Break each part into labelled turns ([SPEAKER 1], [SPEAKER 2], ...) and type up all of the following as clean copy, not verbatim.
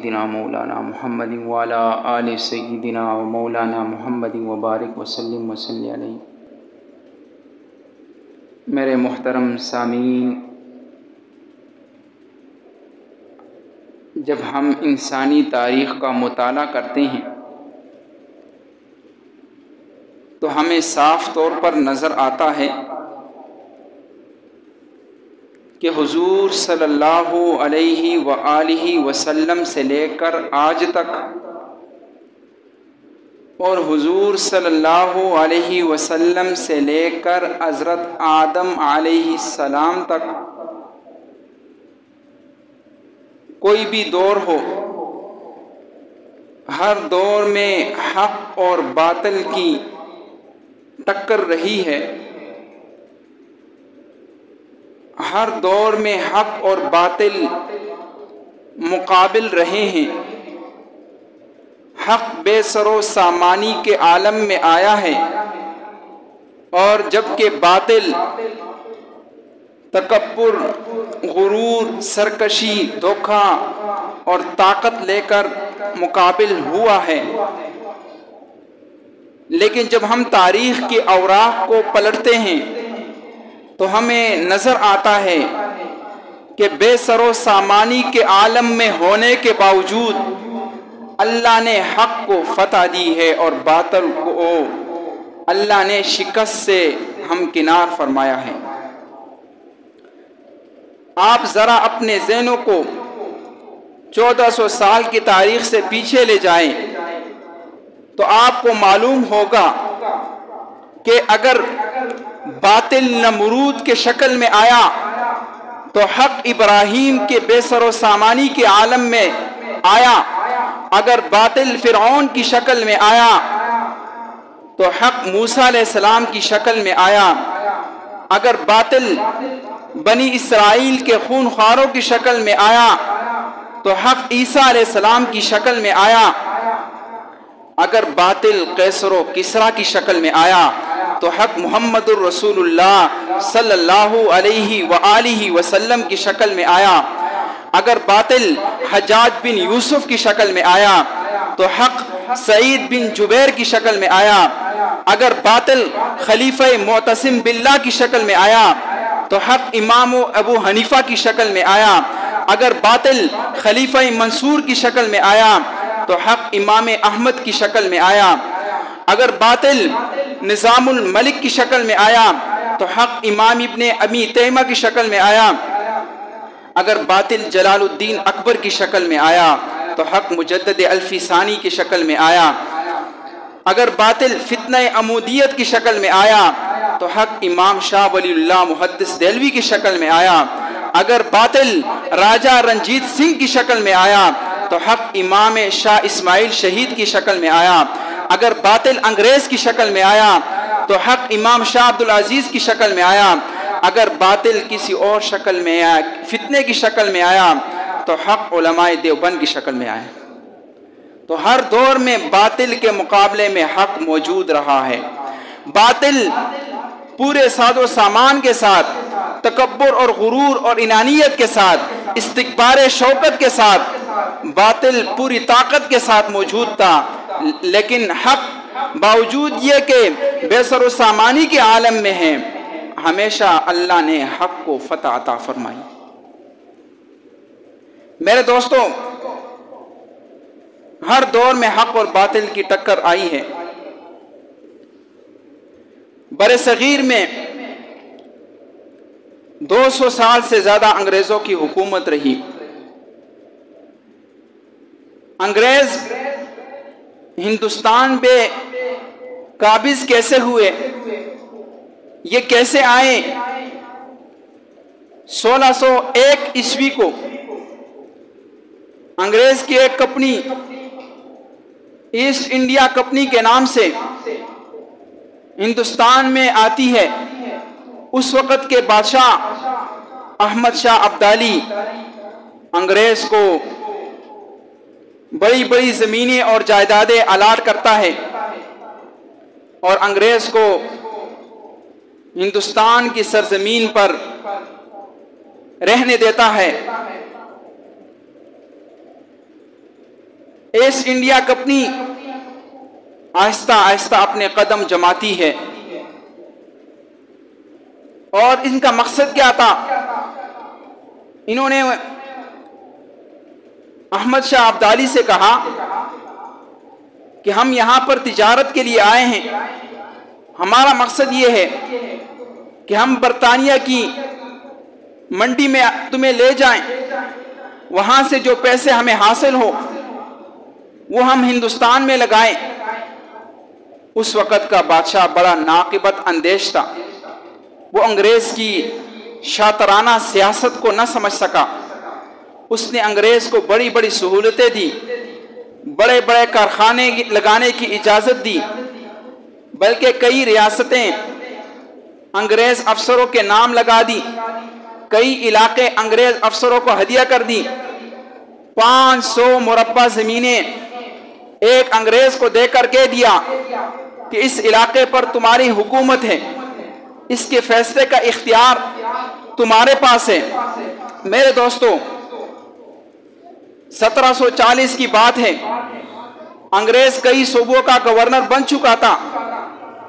[SPEAKER 1] सय्यिदिना मौलाना मुहम्मदिन व अला आलि सय्यिदिना व मौलाना मुहम्मदिन व बारिक व सल्लिम व सल्लि अलैहि। मेरे मोहतरम सामीन, जब हम इंसानी तारीख़ का मुताला करते हैं तो हमें साफ़ तौर पर नज़र आता है कि हुज़ूर सल्लल्लाहु अलैहि व आलिहि वसल्लम से लेकर आज तक और हुज़ूर सल्लल्लाहु अलैहि वसल्लम से लेकर हज़रत आदम अलैहिस्सलाम तक कोई भी दौर हो, हर दौर में हक़ और बातिल की टक्कर रही है। हर दौर में हक़ और बातिल मुकाबिल रहे हैं। हक़ बेसरो सामानी के आलम में आया है और जबकि बातिल तकब्बुर, गुरूर, सरकशी, धोखा और ताकत लेकर मुकाबिल हुआ है। लेकिन जब हम तारीख़ के औराक़ को पलटते हैं तो हमें नज़र आता है कि बेसरो सामानी के आलम में होने के बावजूद अल्लाह ने हक़ को फतह दी है और बातिल को अल्लाह ने शिकस्त से हमकिनार फरमाया है। आप ज़रा अपने ज़हनों को 1400 साल की तारीख़ से पीछे ले जाएं तो आपको मालूम होगा कि अगर बातिल नमरूद के शक्ल में आया तो हक़ इब्राहीम के बेसरो सामानी के आलम में आया। अगर बातिल फ़िरऔन की शक्ल में आया तो हक़ मूसा अलैहिस्सलाम की शक्ल में आया। अगर बातिल बनी इसराइल के खूनख्वारों की शक्ल में आया तो हक़ ईसा अलैहिस्सलाम की शक्ल में आया। अगर बातिल कैसरो किसरा की शक्ल में आया तो हक़ मुहम्मदुर रसूलुल्लाह सल्लल्लाहु अलैहि व आलिहि वसल्लम की शक्ल में आया। अगर बातिल हज्जाज बिन यूसुफ की शक्ल में आया तो हक़ सईद बिन जुबैर की शक्ल में आया। अगर बातिल खलीफा मुअतसिम बिल्लाह की शक्ल में आया तो हक़ इमाम अबू हनीफा की शक्ल में आया। अगर बातिल खलीफा मंसूर की शक्ल में आया तो हक़ इमाम अहमद की शक्ल में आया। अगर बातिल निज़ामुल मलिक की शक्ल में आया तो हक़ इमाम इब्ने अबी तैमा की शक्ल में आया। अगर बातिल जलालुद्दीन अकबर की शक्ल में आया तो हक़ मुजद्दिद अल्फिसानी की शक्ल में आया। अगर बातिल फित्ना अमूदियत की शक्ल में आया तो हक़ इमाम शाह वलीउल्लाह मुहद्दिस देलवी की शक्ल में आया। अगर बातिल राजा रंजीत सिंह की शक्ल में आया तो हक़ इमाम शाह इस्माइल शहीद की शक्ल में आया। अगर बातिल अंग्रेज़ की शक्ल में आया तो हक़ इमाम शाह अब्दुल अजीज़ की शक्ल में आया। अगर बातिल किसी और शक्ल में आया, फितने की शक्ल में आया तो हक़ उलमाए देवबंद की शक्ल में आया। तो हर दौर में बातिल के मुकाबले में हक़ मौजूद रहा है। बातिल पूरे सादो सामान के साथ, तकब्बुर और गुरूर और इनानियत के साथ, इस्तिकबार शौकत के साथ, बातिल पूरी ताकत के साथ मौजूद था। लेकिन हक़ बावजूद ये कि बेसरो सामानी के आलम में है, हमेशा अल्लाह ने हक़ को फतह अता फरमाई। मेरे दोस्तों, हर दौर में हक़ और बातिल की टक्कर आई है। बरे सगीर में 200 साल से ज्यादा अंग्रेजों की हुकूमत रही। अंग्रेज हिंदुस्तान पे काबिज कैसे हुए, ये कैसे आए? 1601 ईस्वी को अंग्रेज की एक कंपनी ईस्ट इंडिया कंपनी के नाम से हिंदुस्तान में आती है। उस वक़्त के बादशाह अहमद शाह अब्दाली अंग्रेज को बड़ी बड़ी ज़मीनें और जायदादें अलाट करता है और अंग्रेज को हिंदुस्तान की सरजमीन पर रहने देता है। East India company Aahista Aahista अपने कदम जमाती है। और इनका मकसद क्या था? इन्होंने अहमद शाह अब्दाली से कहा कि हम यहां पर तिजारत के लिए आए हैं, हमारा मकसद ये है कि हम बरतानिया की मंडी में तुम्हें ले जाएं, वहां से जो पैसे हमें हासिल हो वो हम हिंदुस्तान में लगाएं। उस वक़्त का बादशाह बड़ा नाक़िबत अंदेश था, वो अंग्रेज की शातराना सियासत को न समझ सका। उसने अंग्रेज को बड़ी बड़ी सहूलतें दी, बड़े बड़े कारखाने लगाने की इजाज़त दी, बल्कि कई रियासतें अंग्रेज अफसरों के नाम लगा दी, कई इलाके अंग्रेज अफसरों को हदिया कर दी। 500 मुरब्बा ज़मीनें एक अंग्रेज को देकर के दिया कि इस इलाके पर तुम्हारी हुकूमत है, इसके फैसले का इख्तियार तुम्हारे पास है। मेरे दोस्तों, 1740 की बात है, अंग्रेज कई सूबों का गवर्नर बन चुका था।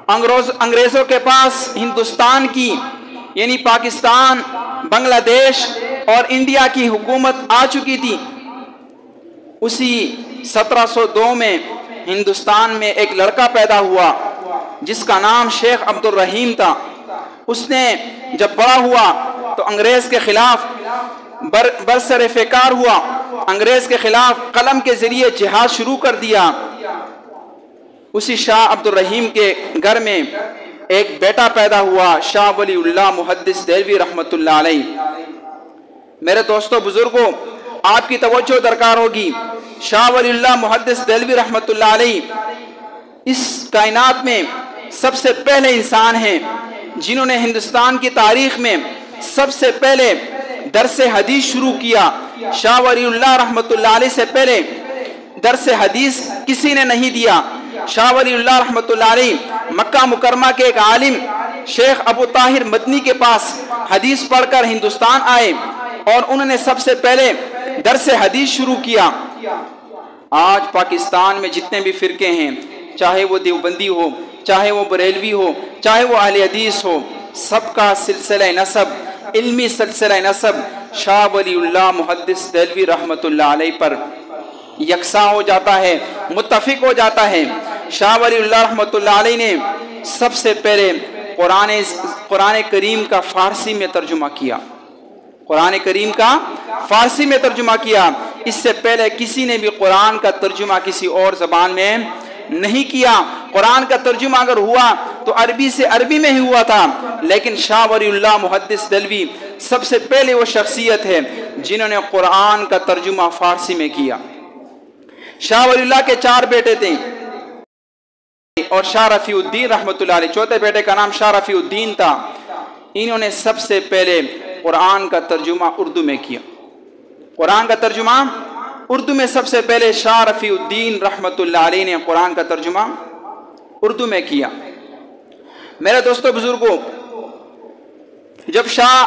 [SPEAKER 1] अंग्रेजों के पास हिंदुस्तान की यानी पाकिस्तान, बांग्लादेश और इंडिया की हुकूमत आ चुकी थी। उसी 1702 में हिंदुस्तान में एक लड़का पैदा हुआ जिसका नाम शेख अब्दुल रहीम था। उसने जब बड़ा हुआ तो अंग्रेज के खिलाफ बरसरे फेकार हुआ, अंग्रेज के खिलाफ कलम के जरिए जिहाद शुरू कर दिया। उसी शाह अब्दुल रहीम के घर में एक बेटा पैदा हुआ, शाह वलीउल्लाह मुहद्दिस देलवी रहमतुल्लाह अलैह। मेरे दोस्तों बुजुर्गों, आपकी तवज्जो दरकार होगी। शाह वलीउल्लाह मुहद्दिस देलवी रहमतुल्लाह अलैह इस कायनात में सबसे पहले इंसान हैं जिन्होंने हिंदुस्तान की तारीख में सबसे पहले दरसे हदीस शुरू किया। शाह वलीउल्लाह रहमतुल्लाह अलैह से पहले दरसे हदीस किसी ने नहीं दिया। शाह वलीउल्लाह रहमतुल्लाह अलैह मक्का मुकरमा के एक आलिम शेख अबू ताहिर मदनी के पास हदीस पढ़कर हिंदुस्तान आए और उन्होंने सबसे पहले दरसे हदीस शुरू किया। आज पाकिस्तान में जितने भी फिरके हैं, चाहे वो देवबंदी हो, चाहे वो बरेलवी हो, चाहे वो अहले हदीस हो, सबका सिलसिला नसब, इल्मी सिलसिला नसब शाह वलीउल्लाह मुहद्दिस देलवी रहमतुल्लाह अलैह पर यकसा हो जाता है, मुत्तफिक हो जाता है। शाह वलीउल्लाह रहमतुल्लाह अलैह ने सबसे पहले कुरान करीम का फारसी में तर्जुमा किया। कुरान करीम का फारसी में तर्जुमा किया। इससे पहले किसी ने भी कुरान का तर्जुमा किसी और ज़बान में नहीं किया। कुरान का तर्जुमा अगर हुआ तो अरबी से अरबी में ही हुआ था, लेकिन शाह वलीउल्लाह मुहद्दिस देलवी सबसे पहले वो शख्सियत है जिन्होंने कुरान का तर्जुमा फारसी में किया। शाह वलीउल्लाह के 4 बेटे थे और शाह रफ़ीउद्दीन रहमतुल्लाह अलैह, चौथे बेटे का नाम शाह रफ़ीउद्दीन था। इन्होंने सबसे पहले कुरान का तर्जुमा उर्दू में किया। कुरान का तर्जुमा उर्दू में सबसे पहले शाह रफ़ीउद्दीन रहमतुल्लाह अलैह ने कुरान का तर्जुमा उर्दू में किया। मेरे दोस्तों बुजुर्गों, जब शाह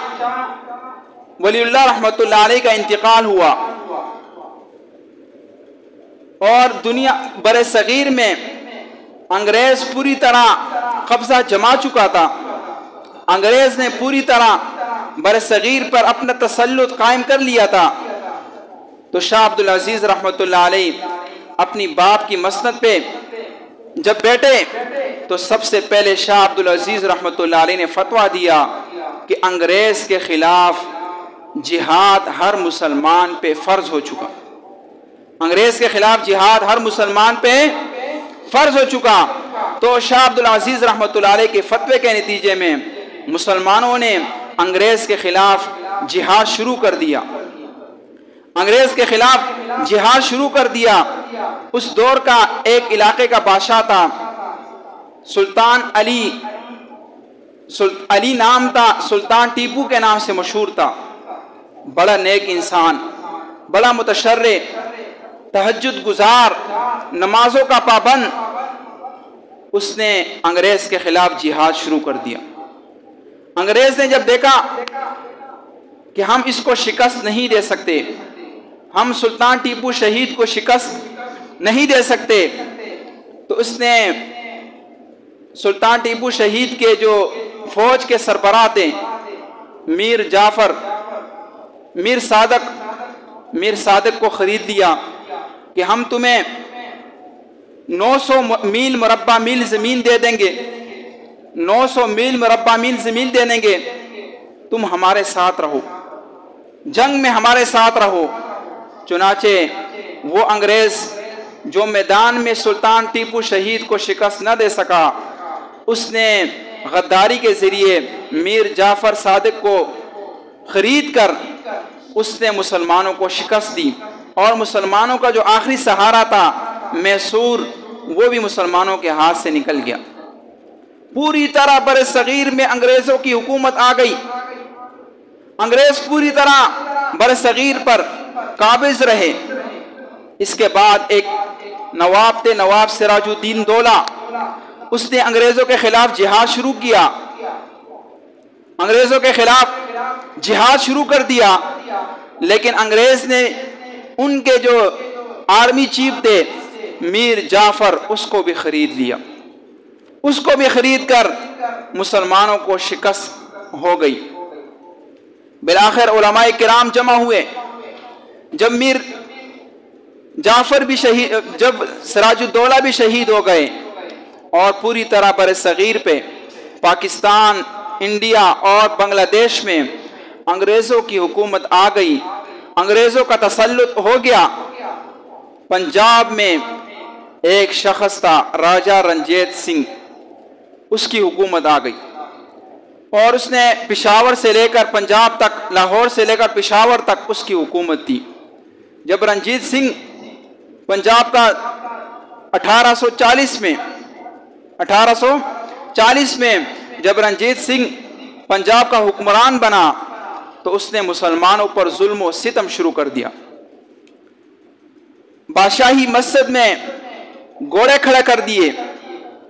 [SPEAKER 1] वलीउल्लाह रहमतुल्लाह अलैह का इंतकाल हुआ और दुनिया बरे सगीर में अंग्रेज पूरी तरह कब्जा जमा चुका था, अंग्रेज ने पूरी तरह बरे सगीर पर अपना तसल्लुत कायम कर लिया था, तो शाह अब्दुल अजीज रहमतुल्लाह अलैह अपनी बाप की मसनद पे जब बैठे तो सबसे पहले शाह अब्दुल अजीज रहमतुल्लाह अलैह ने फतवा दिया कि अंग्रेज के खिलाफ जिहाद हर मुसलमान पे फर्ज हो चुका। अंग्रेज के खिलाफ जिहाद हर मुसलमान पे फर्ज हो चुका। तो शाह अब्दुल अजीज रहमतुल्लाह अलैह के फतवे के नतीजे में मुसलमानों ने अंग्रेज के खिलाफ जिहाद शुरू कर दिया। अंग्रेज के खिलाफ जिहाद शुरू कर दिया। उस दौर का एक इलाके का बादशाह था, सुल्तान अली नाम था, सुल्तान टीपू के नाम से मशहूर था। बड़ा नेक इंसान, बड़ा मुतशर्रे, तहज्जुद गुजार, नमाजों का पाबंद। उसने अंग्रेज के खिलाफ जिहाद शुरू कर दिया। अंग्रेज ने जब देखा कि हम इसको शिकस्त नहीं दे सकते, हम सुल्तान टीपू शहीद को शिकस्त नहीं दे सकते, तो उसने सुल्तान टीपू शहीद के जो फौज के सरबराह थे मीर जाफर, मीर सादक को ख़रीद लिया कि हम तुम्हें 900 मील मुरब्बा मील ज़मीन दे देंगे, 900 मील मुरब्बा मील ज़मीन दे देंगे, तुम हमारे साथ रहो, जंग में हमारे साथ रहो। चुनाचे वो अंग्रेज़ जो मैदान में सुल्तान टीपू शहीद को शिकस्त न दे सका, उसने गद्दारी के ज़रिए मीर जाफ़र सादिक को ख़रीद कर उसने मुसलमानों को शिकस्त दी, और मुसलमानों का जो आखिरी सहारा था मैसूर, वो भी मुसलमानों के हाथ से निकल गया। पूरी तरह बर सगीर में अंग्रेज़ों की हुकूमत आ गई। अंग्रेज़ पूरी तरह बर सगीर पर काबिज रहे। इसके बाद एक नवाब थे, नवाब सिराजुद्दीन दौला, उसने अंग्रेज़ों के खिलाफ जिहाद शुरू किया, अंग्रेज़ों के खिलाफ जिहाद शुरू कर दिया। लेकिन अंग्रेज़ ने उनके जो आर्मी चीफ थे मीर जाफ़र, उसको भी ख़रीद लिया, उसको भी ख़रीद कर मुसलमानों को शिकस्त हो गई। बिलाखिर उलमाए किराम जमा हुए। जब मीर जाफ़र भी शहीद, जब सिराजुद्दौला भी शहीद हो गए और पूरी तरह बर सगीर पे पाकिस्तान, इंडिया और बांग्लादेश में अंग्रेज़ों की हुकूमत आ गई, अंग्रेज़ों का तसल्लुत हो गया। पंजाब में एक शख्स था राजा रंजीत सिंह, उसकी हुकूमत आ गई और उसने पेशावर से लेकर पंजाब तक, लाहौर से लेकर पेशावर तक उसकी हुकूमत थी। जब रंजीत सिंह पंजाब का 1840 में जब रंजीत सिंह पंजाब का हुक्मरान बना, तो उसने मुसलमानों पर जुल्म और सितम शुरू कर दिया। बादशाही मस्जिद में घोड़े खड़े कर दिए,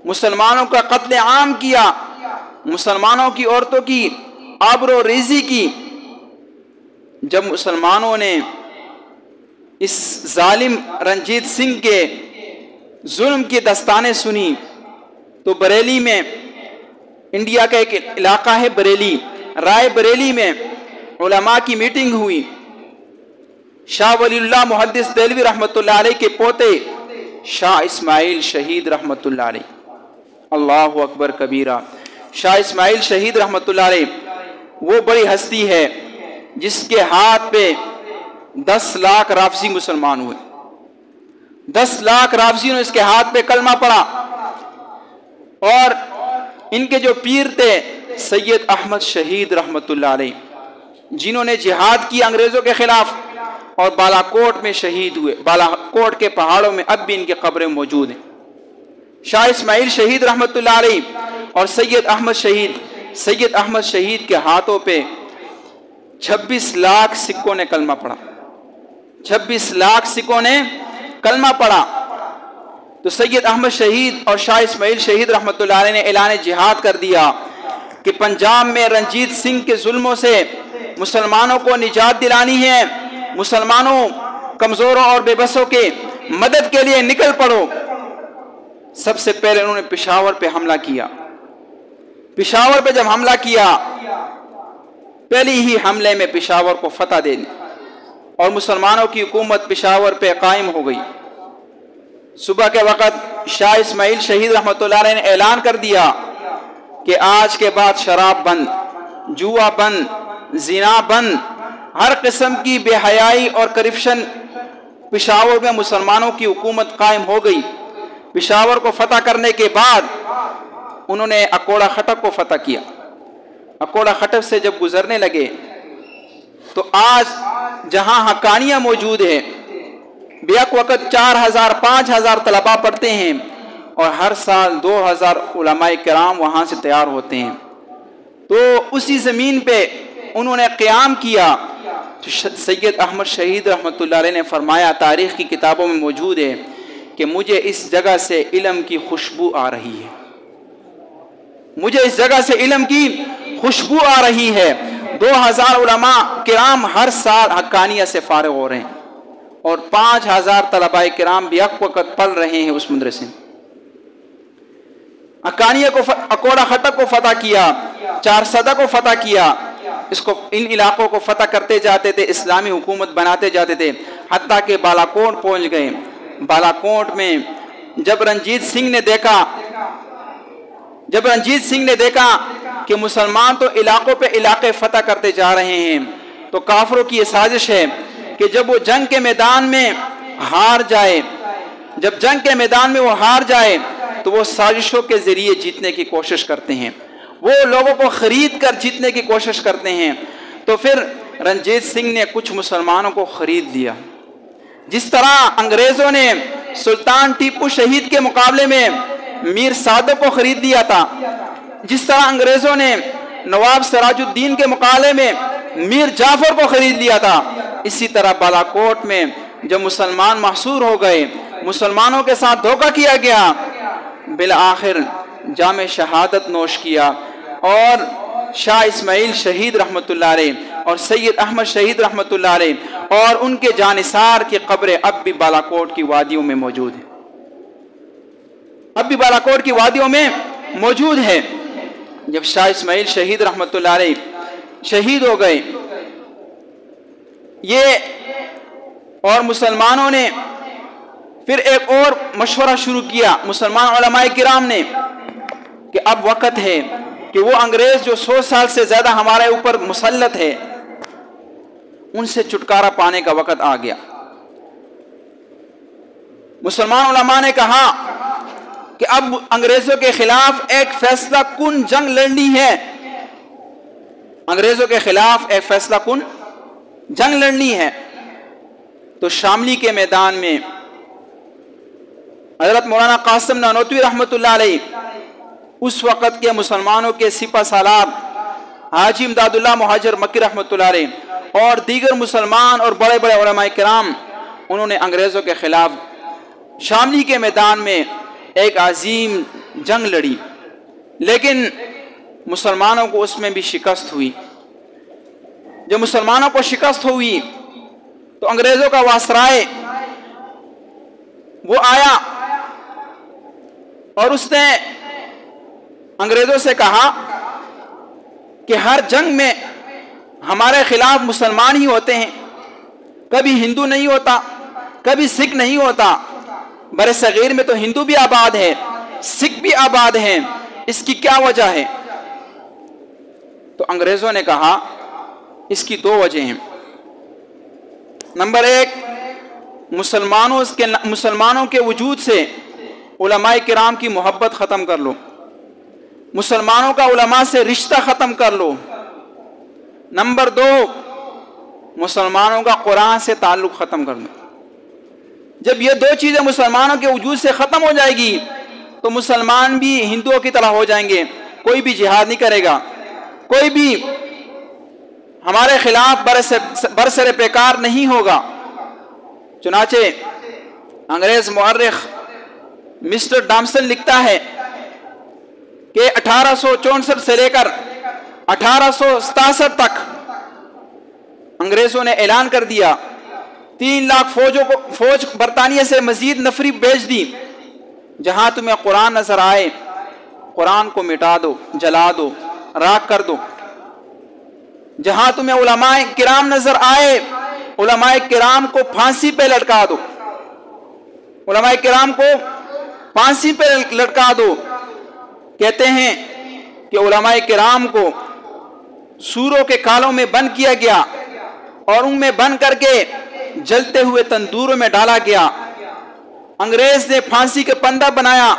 [SPEAKER 1] मुसलमानों का कत्ले आम किया, मुसलमानों की औरतों की आबरो रेजी की। जब मुसलमानों ने इस जालिम रंजीत सिंह के जुल्म की दस्तानें सुनी, तो बरेली में, इंडिया का एक इलाका है बरेली, राय बरेली में उलमा की मीटिंग हुई। शाह वलीउल्लाह मुहद्दिस देलवी रहमतुल्लाह अलैह के पोते शाह इस्माइल शहीद रहमतुल्लाह अलैह, अल्लाहु अकबर कबीरा। शाह इस्माइल शहीद रहमतुल्लाह अलैह वो बड़ी हस्ती है जिसके हाथ पे 10 लाख राफजी मुसलमान हुए। 10 लाख राफजी ने इसके हाथ पे कलमा पड़ा। और इनके जो पीर थे सैयद अहमद शहीद रहमतुल्लाह अलैह, जिन्होंने जिहाद की अंग्रेज़ों के खिलाफ और बालाकोट में शहीद हुए। बालाकोट के पहाड़ों में अब भी इनकी कब्रें मौजूद हैं। शाह इस्माइल शहीद रहमतुल्लाह अलैह और सैयद अहमद शहीद के हाथों पे 26 लाख सिक्कों ने कलमा पड़ा। 26 लाख सिक्कों ने कलमा पड़ा। तो सैयद अहमद शहीद और शाह इस्माइल शहीद रहमतुल्लाह अलैह ने ऐलान जिहाद कर दिया कि पंजाब में रंजीत सिंह के जुल्मों से मुसलमानों को निजात दिलानी है, मुसलमानों कमज़ोरों और बेबसों के मदद के लिए निकल पड़ो। सबसे पहले उन्होंने पेशावर पे हमला किया। पेशावर पे जब हमला किया, पहले ही हमले में पेशावर को फतह दे दी और मुसलमानों की हुकूमत पेशावर पे कायम हो गई। सुबह के वक़्त शाह इस्माइल शहीद रहमतुल्लाह अलैह ने ऐलान कर दिया कि आज के बाद शराब बंद, जुआ बंद, जिना बंद, हर किस्म की बेहयाई और करप्शन। पेशावर में मुसलमानों की हुकूमत कायम हो गई। पेशावर को फतह करने के बाद उन्होंने अकोड़ा खटक को फतह किया। अकोड़ा खटक से जब गुजरने लगे तो आज जहां हक्कानियाँ मौजूद है, बेक वक़्त 4000 5000 तलबा पढ़ते हैं और हर साल 2000 उलमाए किराम वहाँ से तैयार होते हैं। तो उसी ज़मीन पे उन्होंने क़याम किया। तो सैयद अहमद शहीद रहमतुल्लाह अलैह ने फरमाया, तारीख़ की किताबों में मौजूद है कि मुझे इस जगह से इल्म की खुशबू आ रही है, मुझे इस जगह से इल्म की खुशबू आ रही है। 2000 उलमा किराम हर साल हक्कानियत से फारिग हो रहे हैं और 5000 तलबाए किराम भी एक वक्त पढ़ रहे हैं उस मदरसे में। अकानिया को, अकोड़ा खटक को फतह किया, चारसदा को फतह किया। इसको, इन इलाकों को फतह करते जाते थे, इस्लामी हुकूमत बनाते जाते थे, हत्ता के बालाकोट पहुंच गए। बालाकोट में जब रंजीत सिंह ने देखा कि मुसलमान तो इलाकों पे इलाके फतह करते जा रहे हैं, तो काफिरों की ये साजिश है कि जब वो जंग के मैदान में हार जाए, जब जंग के मैदान में वो हार जाए तो वो साजिशों के जरिए जीतने की कोशिश करते हैं, वो लोगों को खरीद कर जीतने की कोशिश करते हैं। तो फिर रंजीत सिंह ने कुछ मुसलमानों को खरीद लिया। जिस तरह अंग्रेजों ने सुल्तान टीपू शहीद के मुकाबले में मीर सादक को खरीद लिया था, जिस तरह अंग्रेजों ने नवाब सिराजुद्दीन के मुकाबले में मीर जाफर को खरीद लिया था, इसी तरह बालाकोट में जब मुसलमान महसूर हो गए, मुसलमानों के साथ धोखा किया गया, बिल आखिर जामे शहादत नोश किया और शाह इस्माइल शहीद रहमतुल्लाह अलैह और सैयद अहमद शहीद रहमतुल्लाह अलैह और उनके जानिसार की कब्रें अब भी बालाकोट की वादियों में मौजूद है, अब भी बालाकोट की वादियों में मौजूद है। जब शाह इस्माइल शहीद रहमतुल्लाह अलैह शहीद हो गए ये, और मुसलमानों ने फिर एक और मशवरा शुरू किया मुसलमान उलमाए किराम ने कि अब वक्त है कि वो अंग्रेज जो 100 साल से ज्यादा हमारे ऊपर मुसल्लत है, उनसे छुटकारा पाने का वक्त आ गया। मुसलमान उलमा ने कहा कि अब अंग्रेजों के खिलाफ एक फैसला कुन जंग लड़नी है, अंग्रेजों के खिलाफ एक फैसला कुन जंग लड़नी है। तो शामली के मैदान में हजरत मौलाना कासिम नानोतवी रहमतुल्लाह अलैह उस वक़्त के मुसलमानों के सिपा सालार हाजी इमदादुल्लाह मुहाजिर मक्की रहमतुल्लाह अलैह और दीगर मुसलमान और बड़े बड़े उलमाए किराम, उन्होंने अंग्रेज़ों के ख़िलाफ़ शामली के मैदान में एक अजीम जंग लड़ी, लेकिन मुसलमानों को उसमें भी शिकस्त हुई। जब मुसलमानों को शिकस्त हुई तो अंग्रेज़ों का वासराय वो आया और उसने अंग्रेजों से कहा कि हर जंग में हमारे खिलाफ मुसलमान ही होते हैं, कभी हिंदू नहीं होता, कभी सिख नहीं होता। बरे सगीर में तो हिंदू भी आबाद है, सिख भी आबाद हैं, इसकी क्या वजह है? तो अंग्रेजों ने कहा इसकी दो वजह हैं। नंबर एक, मुसलमानों के वजूद से उलमाए किराम की मोहब्बत ख़त्म कर लो, मुसलमानों का उलमा से रिश्ता ख़त्म कर लो। नंबर दो, मुसलमानों का कुरान से ताल्लुक़ ख़त्म कर लो। जब ये दो चीज़ें मुसलमानों के वजूद से ख़त्म हो जाएगी तो मुसलमान भी हिंदुओं की तरह हो जाएंगे, कोई भी जिहाद नहीं करेगा, कोई भी हमारे खिलाफ बरसरे पेकार नहीं होगा। चुनाचे अंग्रेज मुअर्रिख मिस्टर डॉम्सन लिखता है कि 1864 से लेकर 1867 तक अंग्रेजों ने ऐलान कर दिया 3 लाख फौज बरतानिया से मजीद नफरी भेज दी। जहां तुम्हें कुरान नजर आए, कुरान को मिटा दो, जला दो, राख कर दो। जहां तुम्हें उलमाए किराम नजर आए, उलमाए किराम को फांसी पे लटका दो, उलमाए किराम को फांसी पे लटका दो। कहते हैं कि उलमाए किराम को सूरों के कालों में बंद किया गया और उनमें बंद करके जलते हुए तंदूरों में डाला गया। अंग्रेज ने फांसी के पंदा बनाया,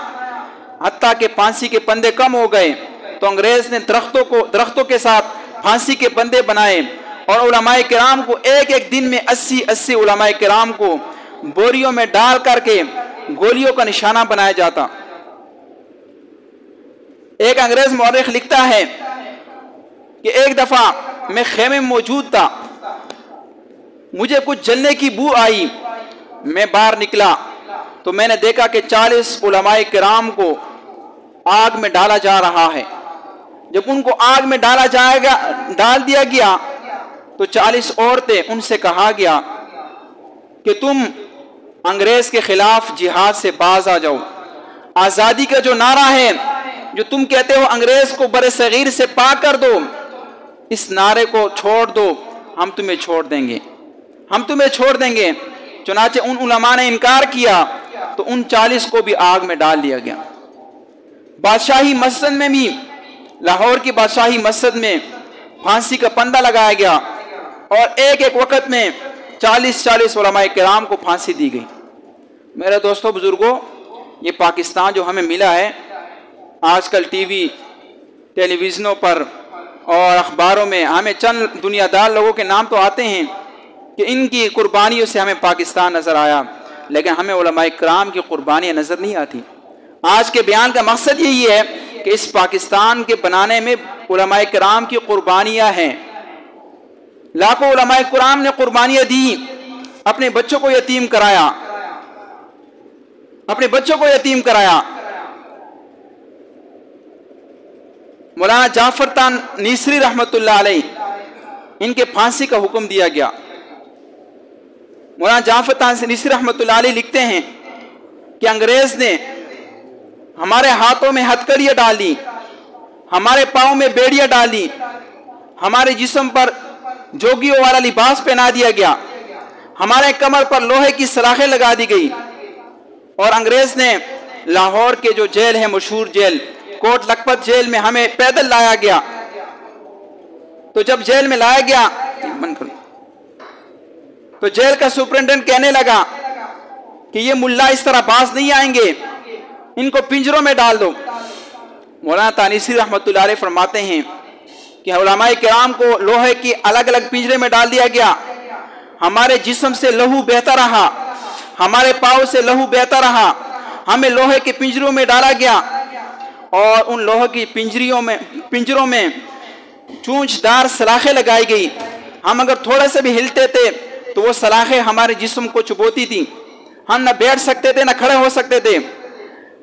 [SPEAKER 1] हत्ता के फांसी के पंदे कम हो गए तो अंग्रेज ने दरख्तों के साथ फांसी के पंदे बनाए और उलमाए किराम को एक एक दिन में 80 उलमाए किराम को बोरियों में डाल करके गोलियों का निशाना बनाया जाता। एक अंग्रेज मौरिख लिखता है कि एक दफा मैं खेमे में मौजूद था, मुझे कुछ जलने की बू आई, मैं बाहर निकला तो मैंने देखा कि 40 उलमाए किराम को आग में डाला जा रहा है। जब उनको आग में डाल दिया गया तो 40 औरतें, उनसे कहा गया कि तुम अंग्रेज के खिलाफ जिहाद से बाज आ जाओ। आज़ादी का जो नारा है, जो तुम कहते हो अंग्रेज को बरे सगीर से पाक कर दो, इस नारे को छोड़ दो, हम तुम्हें छोड़ देंगे, हम तुम्हें छोड़ देंगे। चुनाचे उन उलमा ने इनकार किया तो उन 40 को भी आग में डाल दिया गया। बादशाही मस्जिद में भी, लाहौर की बादशाही मस्जिद में फांसी का फंदा लगाया गया और एक एक वक्त में 40-40 उलमा किराम को फांसी दी गई। मेरे दोस्तों बुजुर्गों, ये पाकिस्तान जो हमें मिला है, आजकल टीवी टेलीविज़नों पर और अखबारों में हमें चंद दुनियादार लोगों के नाम तो आते हैं कि इनकी कुर्बानियों से हमें पाकिस्तान नज़र आया, लेकिन हमें उलमाए किराम की कुर्बानियाँ नज़र नहीं आती। आज के बयान का मकसद यही है कि इस पाकिस्तान के बनाने में उलमाए किराम की कुर्बानियाँ हैं। लाखों उलमाए किराम ने कुर्बानियाँ दी, अपने बच्चों को यतीम कराया, अपने बच्चों को यतीम कराया। मौलाना जाफर तानीसरी रहमतुल्लाह अलैह, इनके फांसी का हुक्म दिया गया। मौलाना जाफर तानीसरी रहमतुल्लाह अलैह लिखते हैं कि अंग्रेज ने हमारे हाथों में हथकड़ियाँ डाली, हमारे पाँव में बेड़ियाँ डाली, हमारे जिस्म पर जोगियों वाला लिबास पहना दिया गया, हमारे कमर पर लोहे की सलाखें लगा दी गई और अंग्रेज ने लाहौर के जो जेल है, मशहूर जेल कोट लखपत जेल में हमें पैदल लाया गया। तो जब जेल में लाया गया तो जेल का सुपरिटेंडेंट कहने लगा कि ये मुल्ला इस तरह बाज नहीं आएंगे, इनको पिंजरों में डाल दो। मौलाना तानीसी रहमतुल्लाह अलैह फरमाते हैं कि उलमाए किराम को लोहे की अलग अलग पिंजरे में डाल दिया गया, हमारे जिस्म से लहू बहता रहा, हमारे पाँव से लहू बहता रहा, हमें लोहे के पिंजरों में डाला गया और उन लोहे की पिंजरों में चूंचदार सलाखें लगाई गई। हम अगर थोड़ा से भी हिलते थे तो वो सलाखें हमारे जिस्म को चुभोती थी, हम न बैठ सकते थे न खड़े हो सकते थे।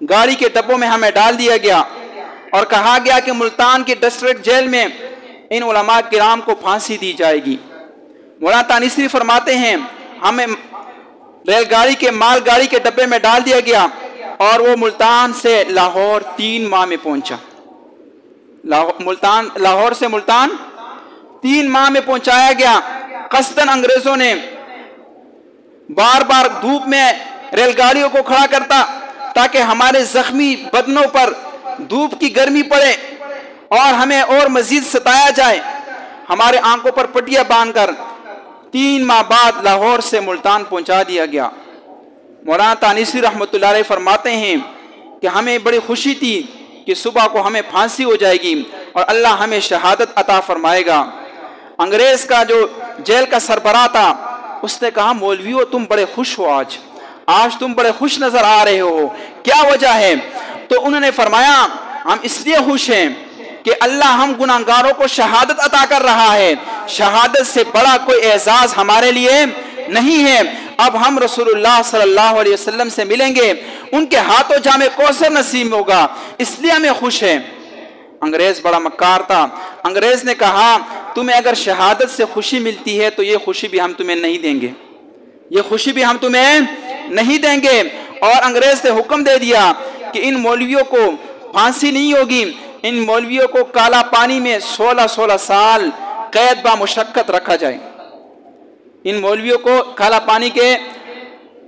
[SPEAKER 1] गाड़ी के डब्बों में हमें डाल दिया गया और कहा गया कि मुल्तान के डिस्ट्रिक्ट जेल में इन उलमा किराम को फांसी दी जाएगी। मौलाना तानीसी फरमाते हैं हमें रेलगाड़ी के मालगाड़ी के डब्बे में डाल दिया गया और वो मुल्तान से लाहौर 3 माह में पहुंचा। लाहौर से मुल्तान 3 माह में पहुंचाया गया। कस्तन अंग्रेजों ने बार बार धूप में रेलगाड़ियों को खड़ा करता ताकि हमारे जख्मी बदनों पर धूप की गर्मी पड़े और हमें और मजीद सताया जाए। हमारे आंखों पर पट्टियां बांधकर 3 माह बाद लाहौर से मुल्तान पहुंचा दिया गया। मौलाना तानीसी रहमतुल्लाह अलैह फरमाते हैं कि हमें बड़ी खुशी थी कि सुबह को हमें फांसी हो जाएगी और अल्लाह हमें शहादत अता फरमाएगा। अंग्रेज का जो जेल का सरबराह था उसने कहा, मौलवियों तुम बड़े खुश हो, आज तुम बड़े खुश नजर आ रहे हो, क्या वजह है? तो उन्होंने फरमाया हम इसलिए खुश हैं कि अल्लाह हम गुनाहगारों को शहादत अता कर रहा है। शहादत से बड़ा कोई एजाज हमारे लिए नहीं है। अब हम रसूलुल्लाह सल्लल्लाहु अलैहि वसल्लम से मिलेंगे, उनके हाथों जामे कौसर नसीब होगा, इसलिए हमें खुश है। अंग्रेज बड़ा मक्कार था। अंग्रेज ने कहा तुम्हें अगर शहादत से खुशी मिलती है तो ये खुशी भी हम तुम्हें नहीं देंगे, ये खुशी भी हम तुम्हें नहीं देंगे। और अंग्रेज ने हुक्म दे दिया कि इन मौलवियों को फांसी नहीं होगी, इन मौलवियों को काला पानी में 16-16 साल कैद बा मुशक्कत रखा जाए। इन मौलवियों को काला पानी के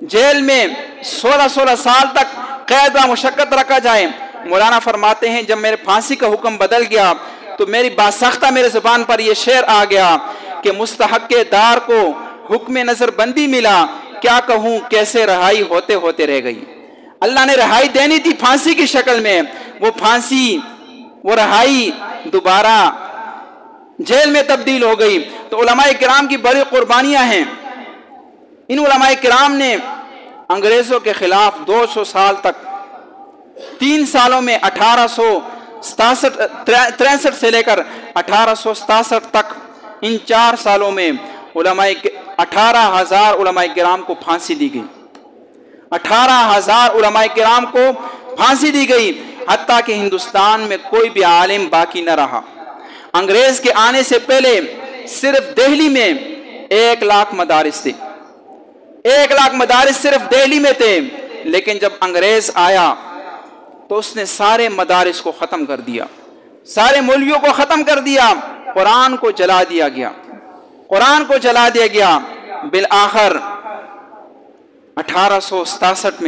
[SPEAKER 1] जेल में 16-16 साल तक कैद बा मुशक्कत रखा जाए। मौलाना फरमाते हैं जब मेरे फांसी का हुक्म बदल गया तो मेरी बासख्ता मेरे जुबान पर यह शेर आ गया कि मुस्तहक्के दार को हुक्म नजरबंदी मिला, क्या कहूँ कैसे रहाई होते होते रह गई। अल्लाह ने रहाई देनी थी फांसी की शक्ल में, वो फांसी वो रहाई दोबारा जेल में तब्दील हो गई। तो उलमाए किराम की बड़ी कुर्बानियां हैं। इन उलमाए किराम ने अंग्रेजों के खिलाफ 200 साल तक, 3 सालों में 1863 से लेकर 1867 तक, इन 4 सालों में 18,000 उलमाए किराम को फांसी दी गई। 18,000 उलमाए किराम को फांसी दी गई, हत्ता कि हिंदुस्तान में कोई भी आलिम बाकी न रहा। अंग्रेज के आने से पहले सिर्फ दिल्ली में 1 लाख मदारिस थे, 1 लाख मदारिस सिर्फ दिल्ली में थे, लेकिन जब अंग्रेज आया तो उसने सारे मदारिस को ख़त्म कर दिया, सारे मौलवियों को ख़त्म कर दिया, कुरान को जला दिया गया, कुरान को जला दिया गया। बिल आखिर 1867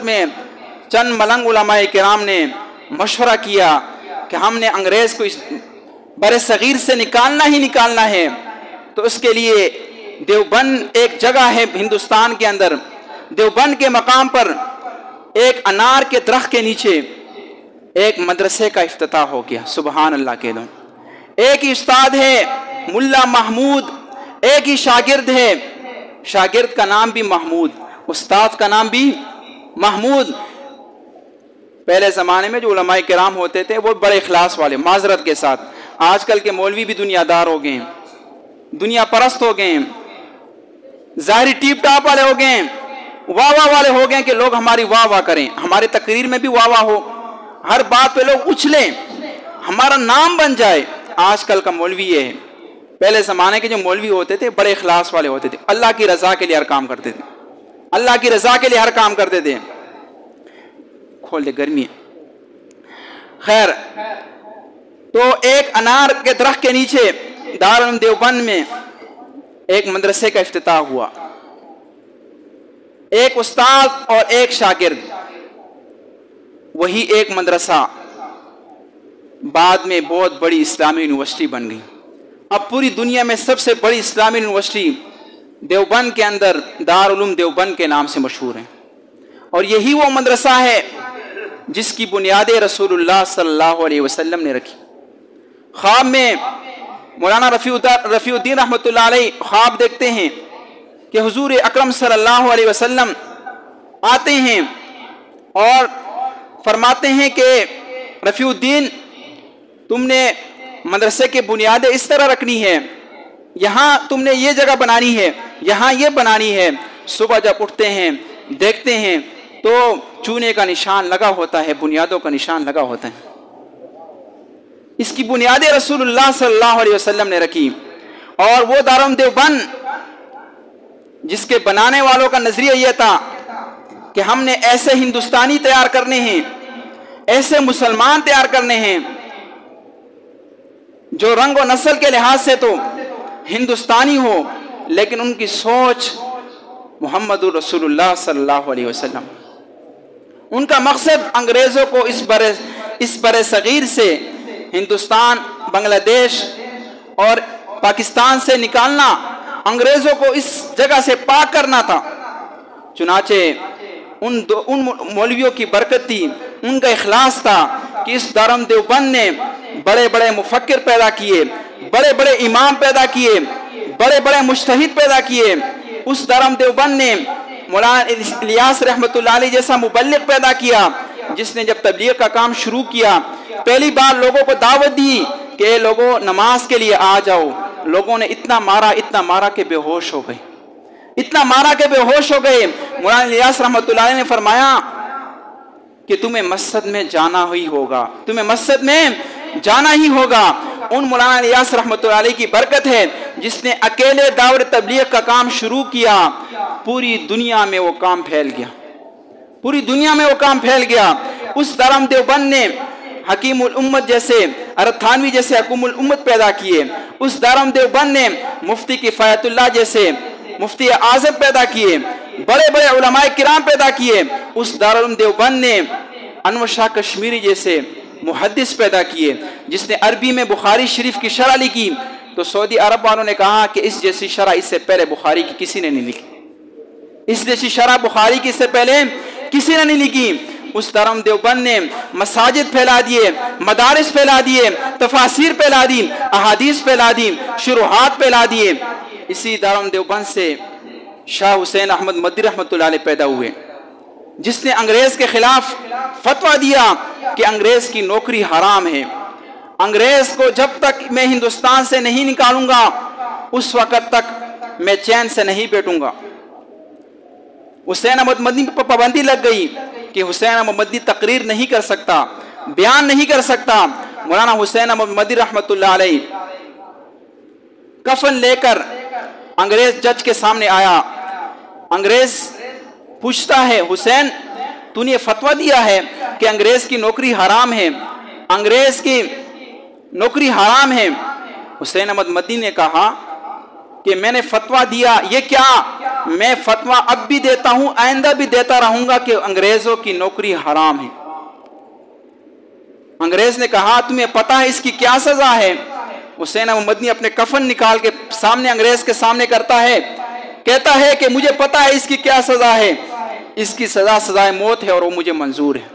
[SPEAKER 1] में चंद मलंग उलमाए किराम ने मशवरा किया कि हमने अंग्रेज को इस बरे सगीर से निकालना ही निकालना है। तो उसके लिए देवबंद एक जगह है हिंदुस्तान के अंदर, देवबंद के मकाम पर एक अनार के दरख्त के नीचे एक मदरसे का इफ्तिताह हो गया। सुबहान अल्लाह के लो। एक ही उस्ताद है मुल्ला महमूद, एक ही शागिर्द है, शागिर्द का नाम भी महमूद, उस्ताद का नाम भी महमूद। पहले ज़माने में जो उलमाए किराम होते थे वो बड़े इखलास वाले, माजरत के साथ। आजकल के मौलवी भी दुनियादार हो गए हैं, दुनिया परस्त हो गए हैं, ज़ाहिरी टीप टाप वाले हो गए हैं, वाह वाह वाले हो गए कि लोग हमारी वाह वाह करें, हमारी तकरीर में भी वाह वाह हो, हर बात पे लोग उछलें, हमारा नाम बन जाए। आजकल का मौलवी ये है। पहले ज़माने के जो मौलवी होते थे बड़े इखलास वाले होते थे, अल्लाह की रज़ा के लिए हर काम करते थे, अल्लाह की रज़ा के लिए हर काम करते थे। खोल दे गर्मी है। खैर, तो एक अनार के दरख्त के नीचे दारुल देवबंद में एक मदरसे का इफ्तिताह हुआ। एक उस्ताद और एक शागिर्द, वही एक मदरसा बाद में बहुत बड़ी इस्लामी यूनिवर्सिटी बन गई। अब पूरी दुनिया में सबसे बड़ी इस्लामी यूनिवर्सिटी देवबंद के अंदर दारुल उलूम देवबंद के नाम से मशहूर है। और यही वो मदरसा है जिसकी बुनियादें रसूलुल्लाह सल्लल्लाहु अलैहि वसल्लम ने रखी। ख्वाब में मौलाना रफ़ीउद्दीन रहमतुल्लाह अलैह ख्वाब देखते हैं कि हुजूर अकरम सल्लल्लाहु अलैहि वसल्लम आते हैं और फरमाते हैं कि रफ़ीउद्दीन, तुमने मदरसे की बुनियादें इस तरह रखनी है, यहाँ तुमने ये जगह बनानी है, यहाँ ये बनानी है। सुबह जब उठते हैं देखते हैं तो चूने का निशान लगा होता है, बुनियादों का निशान लगा होता है। इसकी बुनियादें रसूलुल्लाह सल्लल्लाहु अलैहि वसल्लम ने रखी। और वो दारुल देवबंद जिसके बनाने वालों का नजरिया यह था कि हमने ऐसे हिंदुस्तानी तैयार करने हैं, ऐसे मुसलमान तैयार करने हैं जो रंग और नस्ल के लिहाज से तो हिंदुस्तानी हो, लेकिन उनकी सोच मुहम्मदुर रसूलुल्लाह सल्लल्लाहु अलैहि वसल्लम। उनका मकसद अंग्रेज़ों को इस बरे सगीर से हिंदुस्तान, बांग्लादेश और पाकिस्तान से निकालना, अंग्रेज़ों को इस जगह से पाक करना था। चुनाचे उन मौलवियों की बरकत थी, उनका इखलास था कि इस दारुल देवबंद ने बड़े बड़े मुफक्किर पैदा किए, बड़े बड़े इमाम पैदा किए, बड़े बड़े मुज्तहिद पैदा किए। उस दारुल देवबंद ने मौलाना इलियास रहमतुल्लाह अलैह जैसा मुबल्लिग पैदा किया, जिसने जब तबलीग का काम शुरू किया, पहली बार लोगों को दावत दी कि लोगों नमाज के लिए आ जाओ। लोगों ने इतना मारा कि बेहोश हो गए, इतना मारा कि बेहोश हो गए। मौलाना इलियास रहमतुल्लाह अलैह ने फरमाया कि तुम्हें मस्जिद में जाना ही होगा, तुम्हें मस्जिद में जाना ही होगा। उन मौलाना इलियास रहमतुल्लाह अलैह की बरकत है जिसने अकेले दावत तबलीग का काम शुरू किया, पूरी दुनिया में वो काम फैल गया, पूरी दुनिया में वो काम फैल गया। उस दारुल देवबंद ने हकीमुल उम्मत जैसे, अरब थानवी जैसे हकीमुल उम्मत पैदा किए। उस दारुल देवबंद ने मुफ्ती किफायतुल्लाह जैसे मुफ्ती आज़म पैदा किए, बड़े बड़े उलमाए किराम पैदा किए। उस दारुल देवबंद ने अनवर शाह कश्मीरी जैसे मुहद्दिस पैदा किए, जिसने अरबी में बुखारी शरीफ की शरह लिखी। तो सऊदी अरब वालों ने कहा कि इस जैसी शरह इससे पहले बुखारी की किसी ने नहीं लिखी, इस जैसी शरह बुखारी की इससे पहले किसी ने नहीं लिखी। उस दारुल देवबंद ने मसाजिद फैला दिए, मदारिस फैला दिए, तफासिर फैला दी, अहादीस फैला दी, शुरूहात फैला दिए। इसी दारुल देवबंद से शाह हुसैन अहमद मदनी रहमतुल्लाह अलैह पैदा हुए, जिसने अंग्रेज के खिलाफ फतवा दिया कि अंग्रेज की नौकरी हराम है, अंग्रेज को जब तक मैं हिंदुस्तान से नहीं निकालूंगा उस वक़्त तक मैं चैन से नहीं बैठूंगा। हुसैन अहमद मदनी पर पाबंदी लग गई कि हुसैन अहमद मदनी तकरीर नहीं कर सकता, बयान नहीं कर सकता। मौलाना हुसैन अहमद मदनी रहमतुल्लाह अलैह कफन लेकर अंग्रेज जज के सामने आया। अंग्रेज पूछता है, हुसैन तूने फतवा दिया है कि अंग्रेज की नौकरी हराम है, अंग्रेज की नौकरी हराम है। हुसैन अहमद मदनी ने कहा कि मैंने फतवा दिया, ये क्या, मैं फतवा अब भी देता हूं, आइंदा भी देता रहूंगा कि अंग्रेजों की नौकरी हराम है। अंग्रेज ने कहा तुम्हें पता है इसकी क्या सजा है? हुसैन अहमद मदनी अपने कफन निकाल के सामने अंग्रेज के सामने करता है, कहता है कि मुझे पता है इसकी क्या सजा है, इसकी सजा सजाए मौत है और वो मुझे मंजूर है।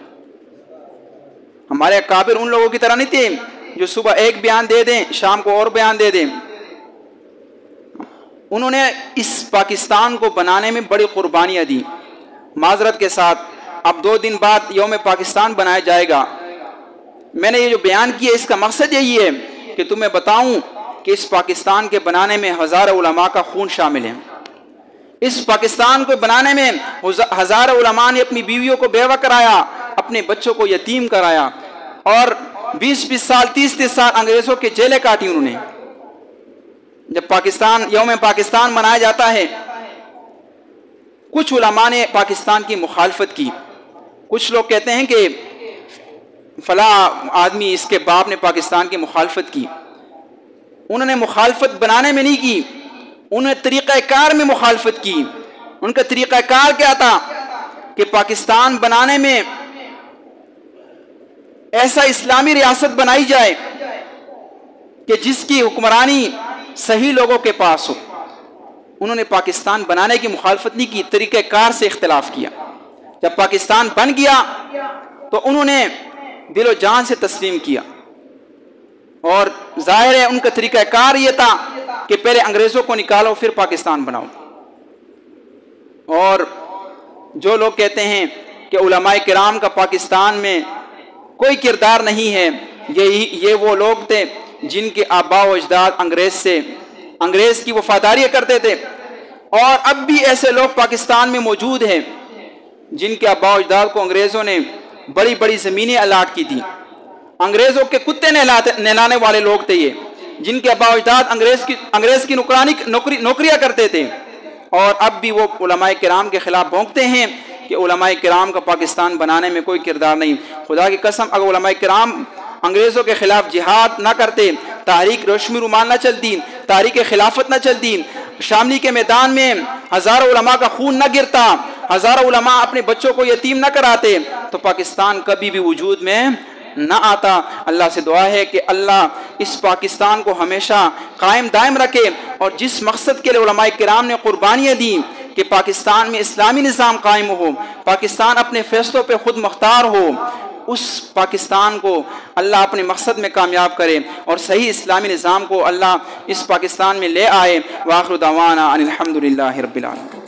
[SPEAKER 1] हमारे काबिर उन लोगों की तरह नहीं थे जो सुबह एक बयान दे दें, शाम को और बयान दे दें। उन्होंने इस पाकिस्तान को बनाने में बड़ी कुर्बानियां दी। माजरत के साथ अब 2 दिन बाद यौम पाकिस्तान बनाया जाएगा। मैंने ये जो बयान किया इसका मकसद यही है कि तुम्हें बताऊं कि इस पाकिस्तान के बनाने में हज़ारों उलमा का खून शामिल है। इस पाकिस्तान को बनाने में हज़ारों उलमा ने अपनी बीवियों को बेवा कराया, अपने बच्चों को यतीम कराया और 20-20 साल 30-30 साल अंग्रेज़ों के जेलें काटी उन्होंने। जब पाकिस्तान यौम पाकिस्तान मनाया जाता है, कुछ उलमा ने पाकिस्तान की मुखालफत की। कुछ लोग कहते हैं कि फला आदमी, इसके बाप ने पाकिस्तान की मुखालफत की। उन्होंने मुखालफत बनाने में नहीं की, उन्होंने तरीक़ाकार में मुखालफत की। उनका तरीक़ाकार क्या था कि पाकिस्तान बनाने में ऐसा इस्लामी रियासत बनाई जाए कि जिसकी हुक्मरानी सही लोगों के पास हो। उन्होंने पाकिस्तान बनाने की मुखालफत नहीं की, तरीक़ेकार से इख्तिलाफ किया। जब पाकिस्तान बन गया तो उन्होंने दिलो जान से तस्लीम किया और जाहिर है उनका तरीक़ाकार ये था कि पहले अंग्रेज़ों को निकालो फिर पाकिस्तान बनाओ। और जो लोग कहते हैं कि उलमाए किराम का पाकिस्तान में कोई किरदार नहीं है, ये वो लोग थे जिनके आबा व अजदाद अंग्रेज़ की वफादारी करते थे। और अब भी ऐसे लोग पाकिस्तान में मौजूद हैं जिनके आबा व अजदाद को अंग्रेज़ों ने बड़ी बड़ी ज़मीनें अलाट की थी। अंग्रेज़ों के कुत्ते नहलाने वाले लोग थे ये, जिनके आबा व अजदाद अंग्रेज़ की नौकरियाँ करते थे। और अब भी वो उलमाए किराम के ख़िलाफ़ भौंकते हैं कि उलमाए किराम का पाकिस्तान बनाने में कोई किरदार नहीं। खुदा की कसम, अगर उलमाए किराम अंग्रेज़ों के ख़िलाफ़ जिहाद ना करते, तारीख रोशमी रुमाल ना चलती, तारीख खिलाफत ना चलती, शामली के मैदान में हज़ारों उलमा का खून ना गिरता, हज़ारों उलमा अपने बच्चों को यतीम ना कराते, तो पाकिस्तान कभी भी वजूद में ना आता। अल्लाह से दुआ है कि अल्लाह इस पाकिस्तान को हमेशा कायम दायम रखे और जिस मकसद के लिए उलमाए किराम ने कुर्बानियाँ दी कि पाकिस्तान में इस्लामी निज़ाम कायम हो, पाकिस्तान अपने फ़ैसलों पर ख़ुद मुख्तार हो, उस पाकिस्तान को अल्लाह अपने मकसद में कामयाब करे और सही इस्लामी निज़ाम को अल्लाह इस पाकिस्तान में ले आए। वाखिर दावाना अनिल हम्दुलिल्लाहि रब्बिल आलमीन।